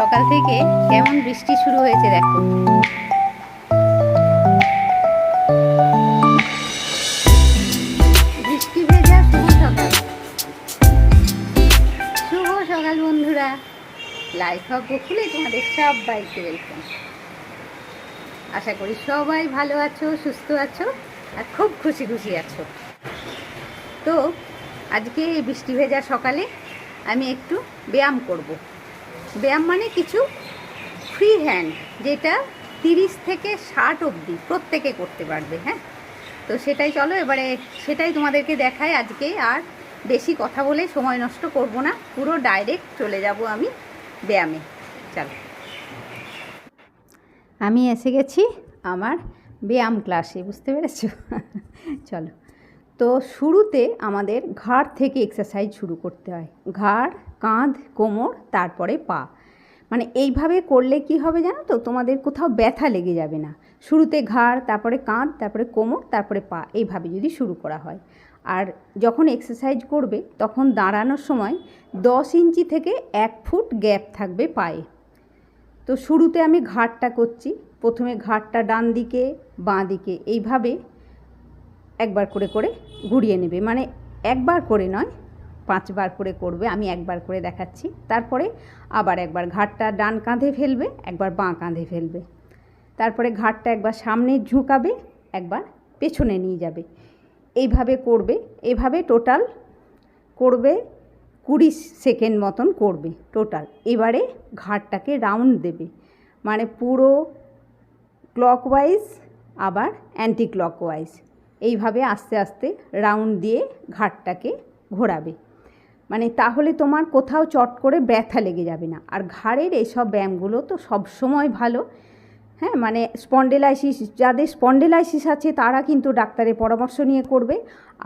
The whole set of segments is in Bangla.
সকাল থেকে কেমন বৃষ্টি শুরু হয়েছে দেখো। বৃষ্টি ভেজা শুভ সকাল। শুভ সকাল বন্ধুরা, লাইফ অফ বকুলে তোমাদের সবাইকে ওয়েলকাম। আশা করি সবাই ভালো আছো, সুস্থ আছো আর খুব খুশি খুশি আছো। তো আজকে এই বৃষ্টি ভেজা সকালে আমি একটু ব্যায়াম করব। ব্যায়াম মানে কিছু ফ্রি হ্যান্ড, যেটা 30 থেকে 60 অবধি প্রত্যেকে করতে পারবে। হ্যাঁ, তো সেটাই চলো এবারে সেটাই তোমাদেরকে দেখাই আজকে। আর বেশি কথা বলে সময় নষ্ট করব না, পুরো ডাইরেক্ট চলে যাব আমি ব্যায়ামে। চলো, আমি এসে গেছি আমার ব্যায়াম ক্লাসে, বুঝতে পেরেছো? চলো, তো শুরুতে আমাদের ঘাড় থেকে এক্সারসাইজ শুরু করতে হয়। ঘাড়, কাঁধ, কোমর, তারপরে পা। মানে এইভাবে করলে কি হবে জানো তো, তোমাদের কোথাও ব্যথা লেগে যাবে না। শুরুতে ঘাড়, তারপরে কাঁধ, তারপরে কোমর, তারপরে পা, এইভাবে যদি শুরু করা হয়। আর যখন এক্সারসাইজ করবে তখন দাঁড়ানোর সময় 10 ইঞ্চি থেকে 1 ফুট গ্যাপ থাকবে পায়ে। তো শুরুতে আমি ঘাড়টা করছি। প্রথমে ঘাড়টা ডান দিকে, বাঁ দিকে এইভাবে একবার করে করে ঘুরিয়ে নেবে। মানে একবার করে নয়, 5 বার করে করবে। আমি একবার করে দেখাচ্ছি, তারপরে আবার একবার ঘাড়টা ডান কাঁধে ফেলবে, একবার বাঁ কাঁধে ফেলবে। তারপরে ঘাড়টা একবার সামনে ঝুঁকাবে, একবার পেছনে নিয়ে যাবে। এইভাবে করবে। এইভাবে টোটাল করবে 20 সেকেন্ড মতন করবে টোটাল। এবারে ঘাড়টাকে রাউন্ড দেবে, মানে পুরো ক্লকওয়াইজ আবার অ্যান্টি ক্লকওয়াইজ, এইভাবে আস্তে আস্তে রাউন্ড দিয়ে ঘাড়টাকে ঘোরাবে। মানে তাহলে তোমার কোথাও চট করে ব্যথা লেগে যাবে না। আর ঘাড়ের এইসব ব্যায়ামগুলো তো সবসময় ভালো। হ্যাঁ, মানে স্পন্ডেলাইসিস, যাদের স্পন্ডেলাইসিস আছে তারা কিন্তু ডাক্তারের পরামর্শ নিয়ে করবে।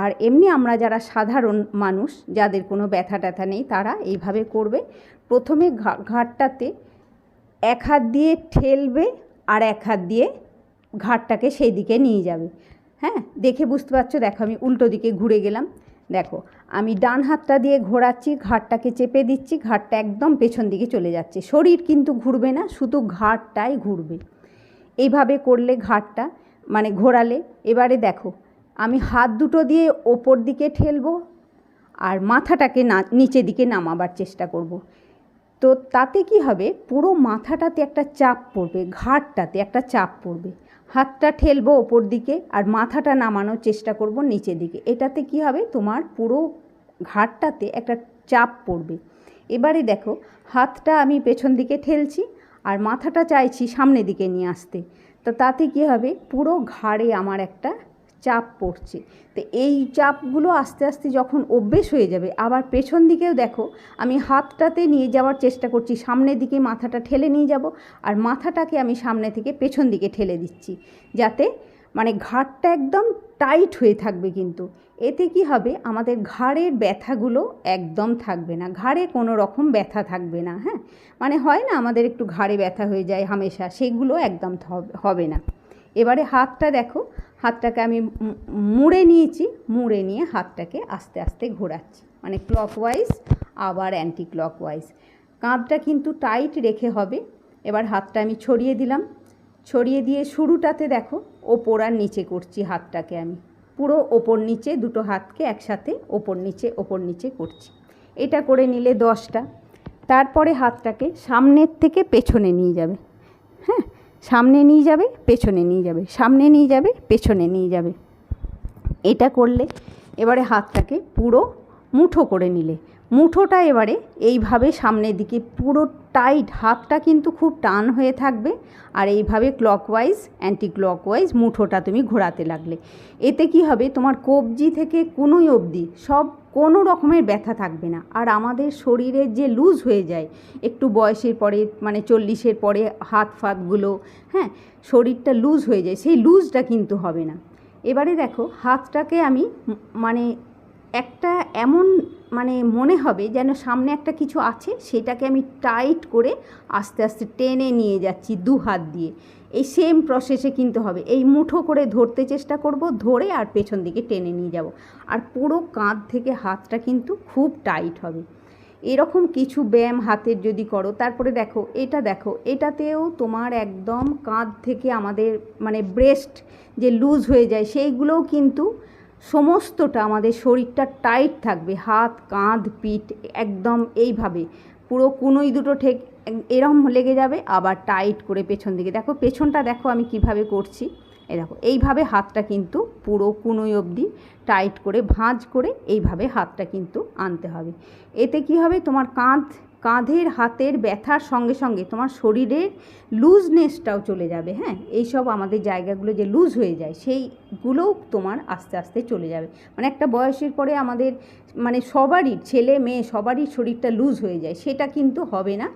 আর এমনি আমরা যারা সাধারণ মানুষ, যাদের কোনো ব্যথা ট্যাথা নেই, তারা এইভাবে করবে। প্রথমে ঘাড়টাতে এক হাত দিয়ে ঠেলবে আর এক হাত দিয়ে ঘাড়টাকে সেই দিকে নিয়ে যাবে। হ্যাঁ, দেখে বুঝতে পারছো? দেখো, আমি উল্টো দিকে ঘুরে গেলাম। দেখো, আমি ডান হাতটা দিয়ে ঘোরাচ্ছি, ঘাড়টাকে চেপে দিচ্ছি, ঘাড়টা একদম পেছন দিকে চলে যাচ্ছে। শরীর কিন্তু ঘুরবে না, শুধু ঘাড়টাই ঘুরবে। এইভাবে করলে ঘাড়টা মানে ঘোরালে, এবারে দেখো আমি হাত দুটো দিয়ে ওপর দিকে ঠেলবো আর মাথাটাকে নিচের দিকে নামাবার চেষ্টা করব। তো তাতে কি হবে, পুরো মাথাটাতে একটা চাপ পড়বে, ঘাড়টাতে একটা চাপ পড়বে। হাতটা ঠেলবো ওপর দিকে আর মাথাটা নামানোর চেষ্টা করব নিচের দিকে। এটাতে কি হবে, তোমার পুরো ঘাড়টাতে একটা চাপ পড়বে। এবারে দেখো, হাতটা আমি পেছন দিকে ঠেলছি আর মাথাটা চাইছি সামনের দিকে নিয়ে আসতে। তো তাতে কি হবে, পুরো ঘাড়ে আমার একটা চাপ পড়ছে। তো এই চাপগুলো আস্তে আস্তে যখন অভ্যেস হয়ে যাবে, আবার পেছন দিকেও দেখো আমি হাতটাতে নিয়ে যাওয়ার চেষ্টা করছি, সামনের দিকে মাথাটা ঠেলে নিয়ে যাব আর মাথাটাকে আমি সামনে থেকে পেছন দিকে ঠেলে দিচ্ছি, যাতে মানে ঘাড়টা একদম টাইট হয়ে থাকবে। কিন্তু এতে কি হবে, আমাদের ঘাড়ের ব্যথাগুলো একদম থাকবে না, ঘাড়ে কোনো রকম ব্যথা থাকবে না। হ্যাঁ, মানে হয় না আমাদের একটু ঘাড়ে ব্যথা হয়ে যায় হামেশা, সেগুলো একদম হবে না। এবারে হাতটা দেখো, হাতটাকে আমি মুড়ে নিয়েছি, মুড়ে নিয়ে হাতটাকে আস্তে আস্তে ঘোরাচ্ছি, মানে ক্লকওয়াইজ আবার অ্যান্টি ক্লকওয়াইজ। কাঁধটা কিন্তু টাইট রেখে হবে। এবার হাতটা আমি ছড়িয়ে দিলাম, ছড়িয়ে দিয়ে শুরুটাতে দেখো ওপর আর নিচে করছি। হাতটাকে আমি পুরো ওপর নিচে, দুটো হাতকে একসাথে ওপর নিচে করছি। এটা করে নিলে 10টা। তারপরে হাতটাকে সামনের থেকে পেছনে নিয়ে যাবে। হ্যাঁ, সামনে নিয়ে যাবে, পেছনে নিয়ে যাবে, সামনে নিয়ে যাবে, পেছনে নিয়ে যাবে। এটা করলে এবারে হাতটাকে পুরো মুঠো করে নিলে, মুঠোটা এবারে এইভাবে সামনের দিকে পুরো টাইট, হাতটা কিন্তু খুব টান হয়ে থাকবে। আর এইভাবে ক্লকওয়াইজ অ্যান্টি ক্লকওয়াইজ মুঠোটা তুমি ঘোরাতে লাগলে, এতে কি হবে, তোমার কবজি থেকে কোনোই অবধি সব কোনো রকমের ব্যথা থাকবে না। আর আমাদের শরীরের যে লুজ হয়ে যায় একটু বয়সের পরে, মানে 40-এর পরে হাত ফাতগুলো, হ্যাঁ, শরীরটা লুজ হয়ে যায়, সেই লুজটা কিন্তু হবে না। এবারে দেখো, হাতটাকে আমি মানে একটা এমন মানে মনে হবে যেন সামনে একটা কিছু আছে, সেটাকে আমি টাইট করে আস্তে আস্তে টেনে নিয়ে যাচ্ছি 2 হাত দিয়ে। এই সেম প্রসেসে কিন্তু হবে। এই মুঠো করে ধরতে চেষ্টা করব, ধরে আর পেছন দিকে টেনে নিয়ে যাব। আর পুরো কাঁধ থেকে হাতটা কিন্তু খুব টাইট হবে। এরকম কিছু ব্যায়াম হাতের যদি করো, তারপরে দেখো এটাতেও তোমার একদম কাঁধ থেকে আমাদের মানে ব্রেস্ট যে লুজ হয়ে যায় সেইগুলোও কিন্তু সমস্তটা আমাদের শরীরটা টাইট থাকবে, হাত কাঁধ পিঠ একদম এইভাবে পুরো কুনোই দুটো ঠিক এরকম লেগে যাবে, আবার টাইট করে পেছন দিকে দেখো, পেছনটা দেখো আমি কিভাবে করছি, এই দেখো এইভাবে হাতটা কিন্তু পুরো কুনোই অবধি টাইট করে ভাঁজ করে এইভাবে হাতটা কিন্তু আনতে হবে। এতে কি হবে, তোমার কাঁধের হাতের ব্যথার সঙ্গে সঙ্গে তোমার শরীরের লুজনেসটাও চলে যাবে। হ্যাঁ, এইসব আমাদের জায়গাগুলো যে লুজ হয়ে যায় সেইগুলোও তোমার আস্তে আস্তে চলে যাবে। মানে একটা বয়সের পরে আমাদের মানে সবারই ছেলে মেয়ে সবারই শরীরটা লুজ হয়ে যায়, সেটা কিন্তু হবে না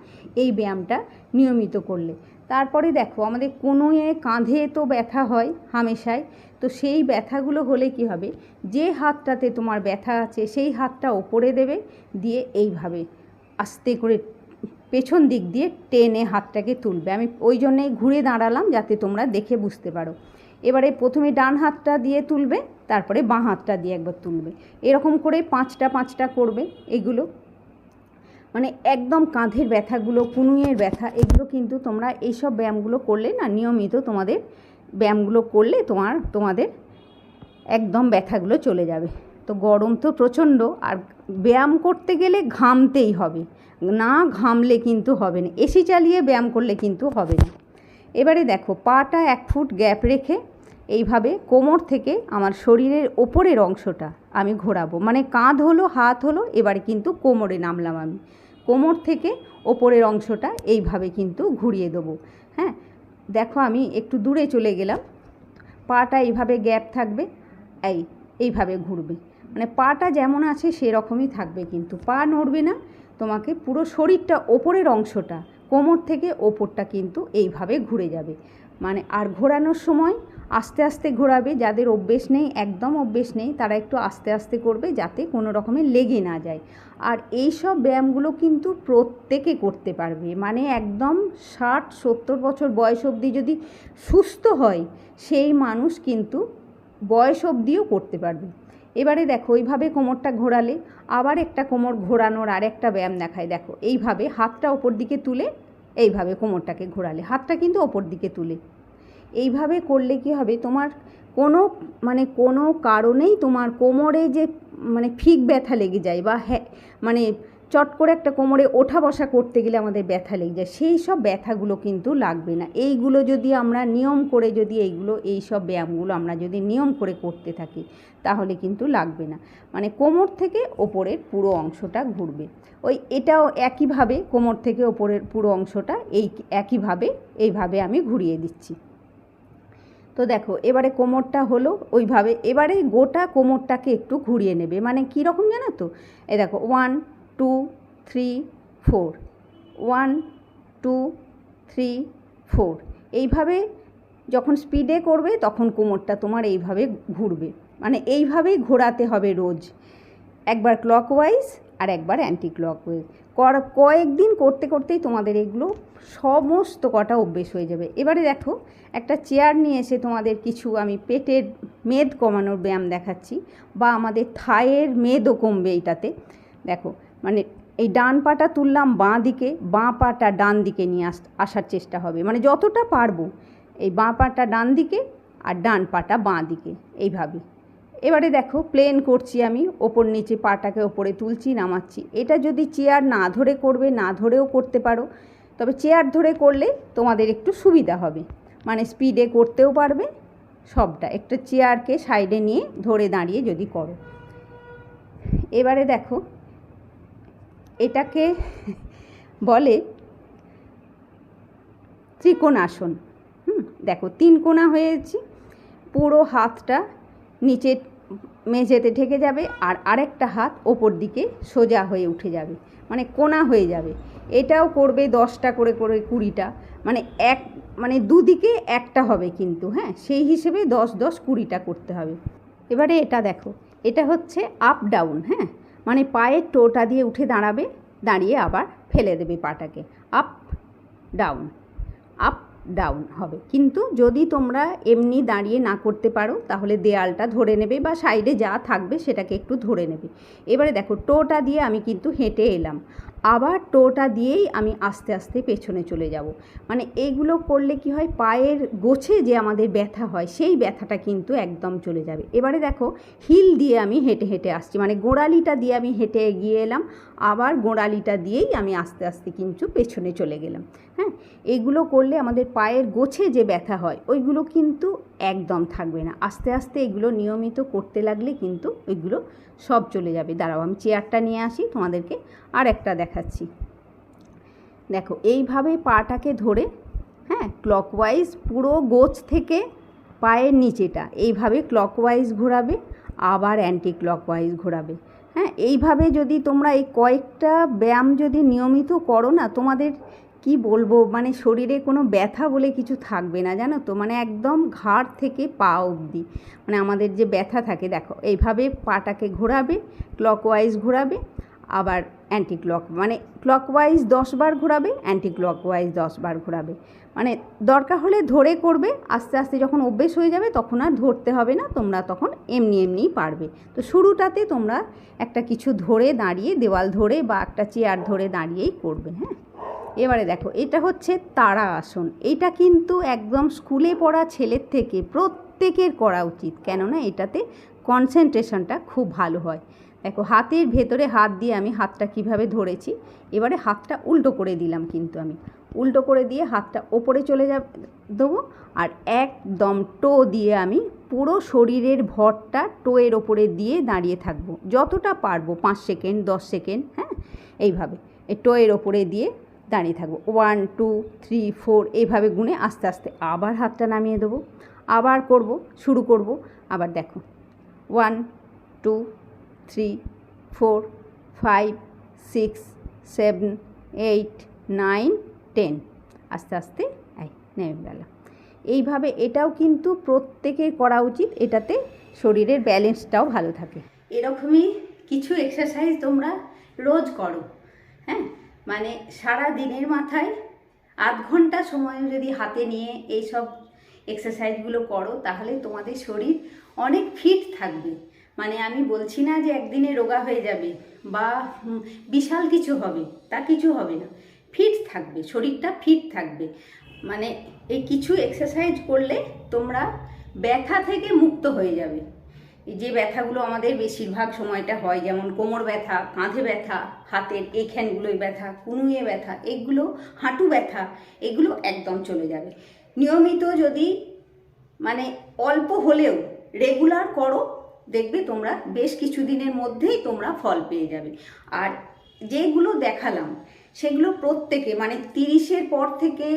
এই ব্যায়ামটা নিয়মিত করলে। তারপরে দেখো আমাদের কোনোয়ে কাঁধে তো ব্যথা হয় হামেশাই, তো সেই ব্যথাগুলো হলে কি হবে, যে হাতটাতে তোমার ব্যথা আছে সেই হাতটা ওপরে দেবে, দিয়ে এইভাবে আস্তে করে পেছন দিক দিয়ে টেনে হাতটাকে তুলবে। আমি ওই জন্যেই ঘুরে দাঁড়ালাম যাতে তোমরা দেখে বুঝতে পারো। এবারে প্রথমে ডান হাতটা দিয়ে তুলবে, তারপরে বাঁ হাতটা দিয়ে একবার তুলবে, এরকম করে পাঁচটা করবে। এগুলো মানে একদম কাঁধের ব্যথাগুলো, কুনুইয়ের ব্যথা, এগুলো কিন্তু তোমরা এইসব ব্যায়ামগুলো করলে না, নিয়মিত তোমাদের ব্যায়ামগুলো করলে তোমাদের একদম ব্যথাগুলো চলে যাবে। তো গরম তো প্রচণ্ড, আর ব্যায়াম করতে গেলে ঘামতেই হবে, না ঘামলে কিন্তু হবে না, এসি চালিয়ে ব্যায়াম করলে কিন্তু হবে না। এবারে দেখো পাটা 1 ফুট গ্যাপ রেখে এইভাবে কোমর থেকে আমার শরীরের ওপরের অংশটা আমি ঘোরাবো, মানে কাঁধ হলো হাত হলো, এবারে কিন্তু কোমরে নামলাম আমি, কোমর থেকে ওপরের অংশটা এইভাবে কিন্তু ঘুরিয়ে দেবো। হ্যাঁ, দেখো আমি একটু দূরে চলে গেলাম, পাটা এইভাবে গ্যাপ থাকবে, এইভাবে ঘুরবে, মানে পাটা যেমন আছে সেরকমই থাকবে, কিন্তু পা নড়বে না, তোমাকে পুরো শরীরটা ওপরের অংশটা কোমর থেকে ওপরটা কিন্তু এইভাবে ঘুরে যাবে। মানে আর ঘোরানোর সময় আস্তে আস্তে ঘোরাবে, যাদের অভ্যেস নেই, একদম অভ্যেস নেই, তারা একটু আস্তে আস্তে করবে যাতে কোনো রকমের লেগে না যায়। আর এই সব ব্যায়ামগুলো কিন্তু প্রত্যেকে করতে পারবে, মানে একদম 60-70 বছর বয়স অবধি যদি সুস্থ হয় সেই মানুষ কিন্তু বয়স অবধিও করতে পারবে। এবারে দেখো এইভাবে কোমরটা ঘোরালে আবার একটা কোমর ঘোরানোর আর একটা ব্যায়াম দেখায়, দেখো এইভাবে হাতটা ওপর দিকে তুলে এইভাবে কোমরটাকে ঘোরালে, হাতটা কিন্তু ওপর দিকে তুলে এইভাবে করলে কি হবে, তোমার কোনো কারণেই তোমার কোমরে যে মানে ফিক ব্যথা লেগে যায় বা মানে চট করে একটা কোমরে ওঠা বসা করতে গেলে আমাদের ব্যথা লেগে যায়, সেই সব ব্যথাগুলো কিন্তু লাগবে না। এইগুলো যদি আমরা নিয়ম করে এই সব ব্যায়ামগুলো আমরা যদি নিয়ম করে করতে থাকি তাহলে কিন্তু লাগবে না, মানে কোমর থেকে ওপরের পুরো অংশটা ঘুরবে। এটাও একইভাবে কোমর থেকে ওপরের পুরো অংশটা একইভাবে এইভাবে আমি ঘুরিয়ে দিচ্ছি। তো দেখো এবারে কোমরটা হলো ওইভাবে, এবারে গোটা কোমরটাকে একটু ঘুরিয়ে নেবে, মানে কীরকম জানো তো, এই দেখো 1 2 3 4, 1 2 3 4, এইভাবে যখন স্পিডে করবে তখন কোমরটা তোমার এইভাবে ঘুরবে, মানে এইভাবেই ঘোরাতে হবে রোজ, একবার ক্লকওয়াইজ আর একবার অ্যান্টি ক্লকওয়াইজ। কয়েকদিন করতে করতেই তোমাদের এগুলো সমস্ত কটা অভ্যেস হয়ে যাবে। এবারে দেখো একটা চেয়ার নিয়ে এসে তোমাদের কিছু আমি পেটের মেদ কমানোর ব্যায়াম দেখাচ্ছি, বা আমাদের থায়ের মেদও কমবে এইটাতে। দেখো মানে এই ডান পাটা তুললাম বাঁ দিকে, বাঁ পাটা ডান দিকে নিয়ে আসার চেষ্টা হবে, মানে যতটা পারবো এই বাঁ পাটা ডান দিকে আর ডান পাটা বাঁ দিকে এইভাবে। এবারে দেখো প্লেন করছি আমি, ওপর নিচে পাটাকে ওপরে তুলছি নামাচ্ছি। এটা যদি চেয়ার না ধরে করবে, না ধরেও করতে পারো, তবে চেয়ার ধরে করলে তোমাদের একটু সুবিধা হবে, মানে স্পিডে করতেও পারবে সবটা, একটা চেয়ারকে সাইডে নিয়ে ধরে দাঁড়িয়ে যদি করো। এবারে দেখো এটাকে বলে ত্রিকোণাসন। দেখো 3 কোণা হয়েছি, পুরো হাতটা নিচে মেঝেতে ঠেকে যাবে আর আরেকটা হাত ওপর দিকে সোজা হয়ে উঠে যাবে, মানে কোণা হয়ে যাবে। এটাও করবে 10টা করে 20টা, মানে দুদিকে একটা হবে কিন্তু, হ্যাঁ সেই হিসেবে 10 10 20টা করতে হবে। এবারে এটা দেখো, এটা হচ্ছে আপ ডাউন। হ্যাঁ, মানে পায়ের টোটা দিয়ে উঠে দাঁড়াবে, দাঁড়িয়ে আবার ফেলে দেবে পাটাকে, আপ ডাউন আপ ডাউন হবে। কিন্তু যদি তোমরা এমনি দাঁড়িয়ে না করতে পারো তাহলে দেয়ালটা ধরে নেবে বা সাইডে যা থাকবে সেটাকে একটু ধরে নেবে। এবারে দেখো টোটা দিয়ে আমি কিন্তু হেঁটে এলাম, আবার টোটা দিয়েই আমি আস্তে আস্তে পেছনে চলে যাব। মানে এইগুলো করলে কি হয়, পায়ের গোছে যে আমাদের ব্যথা হয় সেই ব্যথাটা কিন্তু একদম চলে যাবে। এবারে দেখো হিল দিয়ে আমি হেঁটে হেঁটে আসছি, মানে গোড়ালিটা দিয়ে আমি হেঁটে এগিয়ে এলাম, আবার গোড়ালিটা দিয়েই আমি আস্তে আস্তে কিন্তু পেছনে চলে গেলাম। হ্যাঁ, এইগুলো করলে আমাদের পায়ের গোছে যে ব্যথা হয় ওইগুলো কিন্তু একদম থাকবে না। আস্তে আস্তে এগুলো নিয়মিত করতে লাগলে কিন্তু ওইগুলো সব চলে যাবে। দাঁড়াও আমি চেয়ারটা নিয়ে আসি, তোমাদেরকে আর একটা দেখাচ্ছি। দেখো এইভাবে পাটাকে ধরে, হ্যাঁ, ক্লকওয়াইজ পুরো গোছ থেকে পায়ের নিচেটা এইভাবে ক্লকওয়াইজ ঘোরাবে, আবার অ্যান্টি ক্লকওয়াইজ ঘোরাবে। হ্যাঁ, এইভাবে যদি তোমরা এই কয়েকটা ব্যায়াম যদি নিয়মিত করো না, তোমাদের কি বলবো, মানে শরীরে কোনো ব্যথা বলে কিছু থাকবে না, জানো তো। মানে একদম ঘাড় থেকে পা অবধি মানে আমাদের যে ব্যথা থাকে, দেখো এইভাবে পাটাকে ঘোরাবে, ক্লকওয়াইজ ঘোরাবে, আবার অ্যান্টি ক্লক মানে ক্লকওয়াইজ 10 বার ঘোরাবে, অ্যান্টি ক্লকওয়াইজ 10 বার ঘোরাবে। মানে দরকার হলে ধরে করবে, আস্তে আস্তে যখন অভ্যেস হয়ে যাবে তখন আর ধরতে হবে না, তোমরা তখন এমনি এমনিই পারবে। তো শুরুটাতে তোমরা একটা কিছু ধরে দাঁড়িয়ে, দেওয়াল ধরে বা একটা চেয়ার ধরে দাঁড়িয়েই করবে। হ্যাঁ, এবারে দেখো এটা হচ্ছে তারা আসন। এটা কিন্তু একদম স্কুলে পড়া ছেলের থেকে প্রত্যেকের করা উচিত, কেননা এটাতে কনসেন্ট্রেশনটা খুব ভালো হয়। দেখো হাতের ভেতরে হাত দিয়ে আমি হাতটা কিভাবে ধরেছি, এবারে হাতটা উল্টো করে দিলাম, কিন্তু আমি উল্টো করে দিয়ে হাতটা ওপরে চলে দেবো, আর একদম টো দিয়ে আমি পুরো শরীরের ভরটা টোয়ের ওপরে দিয়ে দাঁড়িয়ে থাকবো যতটা পারবো, 5 সেকেন্ড 10 সেকেন্ড। হ্যাঁ, এইভাবে এই টোয়ের ওপরে দিয়ে দাঁড়িয়ে থাকবো, 1 2 3 4 এইভাবে গুনে আস্তে আস্তে আবার হাতটা নামিয়ে দেবো, আবার করব, শুরু করব। আবার দেখো 1 2 3 4 5 6 7 8 9 10, আস্তে আস্তে নেমে গেলাম। এইভাবে এটাও কিন্তু প্রত্যেকের করা উচিত, এটাতে শরীরের ব্যালেন্সটাও ভালো থাকে। এরকমই কিছু এক্সারসাইজ তোমরা রোজ করো। হ্যাঁ, মানে সারা দিনের মাথায় আধ ঘন্টা সময় যদি হাতে নিয়ে এইসব এক্সারসাইজগুলো করো তাহলে তোমাদের শরীর অনেক ফিট থাকবে। মানে আমি বলছি না যে একদিনে রোগা হয়ে যাবে বা বিশাল কিছু হবে, তা কিছু হবে না, ফিট থাকবে, শরীরটা ফিট থাকবে। মানে এই কিছু এক্সারসাইজ করলে তোমরা ব্যথা থেকে মুক্ত হয়ে যাবে। যে ব্যথাগুলো আমাদের বেশিরভাগ সময়টা হয়, যেমন কোমর ব্যথা, কাঁধে ব্যথা, হাতের এইখানগুলোয় ব্যথা, কুনুয়ে ব্যথা, এগুলো হাঁটু ব্যথা, এগুলো একদম চলে যাবে। নিয়মিত যদি মানে অল্প হলেও রেগুলার করো, দেখবে তোমরা বেশ কিছু দিনের মধ্যেই তোমরা ফল পেয়ে যাবে। আর যেগুলো দেখালাম সেগুলো প্রত্যেকে মানে 30-এর পর থেকে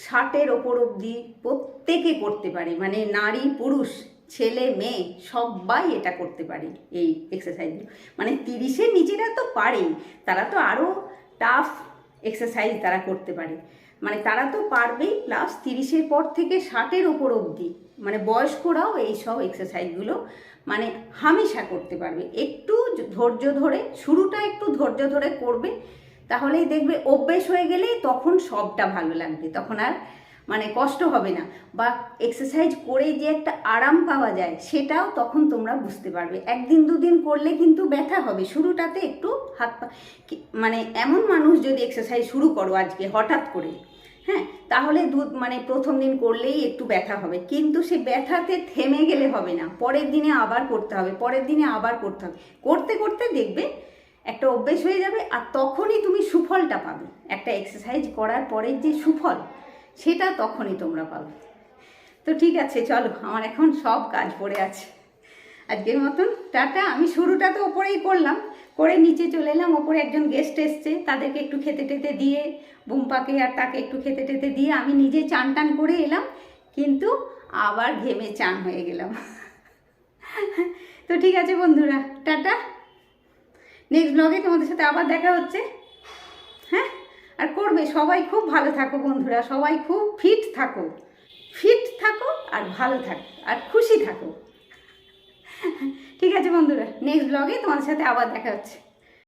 60-এর ওপর অবধি প্রত্যেকে করতে পারে। মানে নারী পুরুষ ছেলে মেয়ে সবাই এটা করতে পারে এই এক্সারসাইজগুলো। মানে 30-এর নিচেরা তো পারেই, তারা তো আরও টাফ এক্সারসাইজ তারা করতে পারে, মানে তারা তো পারবেই। প্লাস 30-এর পর থেকে 60-এর ওপর অবধি মানে বয়স্করাও এই সব এক্সারসাইজগুলো মানে হামেশা করতে পারবে। একটু ধৈর্য ধরে, শুরুটা একটু ধৈর্য ধরে করবে, তাহলেই দেখবে অভ্যেস হয়ে গেলেই তখন সবটা ভালো লাগবে, তখন আর মানে কষ্ট হবে না। বা এক্সারসাইজ করে যে একটা আরাম পাওয়া যায় সেটাও তখন তোমরা বুঝতে পারবে। একদিন দুদিন করলে কিন্তু ব্যথা হবে, শুরুটাতে একটু হাত পা মানে এমন মানুষ যদি এক্সারসাইজ শুরু করো আজকে হঠাৎ করে, হ্যাঁ, তাহলে মানে প্রথম দিন করলেই একটু ব্যথা হবে, কিন্তু সে ব্যথাতে থেমে গেলে হবে না, পরের দিনে আবার করতে হবে, পরের দিনে আবার করতে হবে, করতে করতে দেখবে একটা অভ্যেস হয়ে যাবে। আর তখনই তুমি সুফলটা পাবে, একটা এক্সারসাইজ করার পরের যে সুফল সেটা তখনই তোমরা পাবে। তো ঠিক আছে, চলো, আমার এখন সব কাজ পড়ে আছে, আজকের মতন টাটা। আমি শুরুটা তো ওপরেই করলাম, করে নিচে চলে এলাম, ওপরে একজন গেস্ট এসছে, তাদেরকে একটু খেতে টেতে দিয়ে, বুম্পাকে আর তাকে একটু খেতে টেতে দিয়ে আমি নিজে চান টান করে এলাম, কিন্তু আবার ঘেমে চান হয়ে গেলাম। তো ঠিক আছে বন্ধুরা, টাটা। নেক্সট ব্লগে তোমাদের সাথে আবার দেখা হচ্ছে। হ্যাঁ, আর করবে, সবাই খুব ভালো থাকো বন্ধুরা, সবাই খুব ফিট থাকো, ফিট থাকো আর ভালো থাকো আর খুশি থাকো। ঠিক আছে বন্ধুরা, নেক্সট ব্লগে তোমাদের সাথে আবার দেখা হচ্ছে।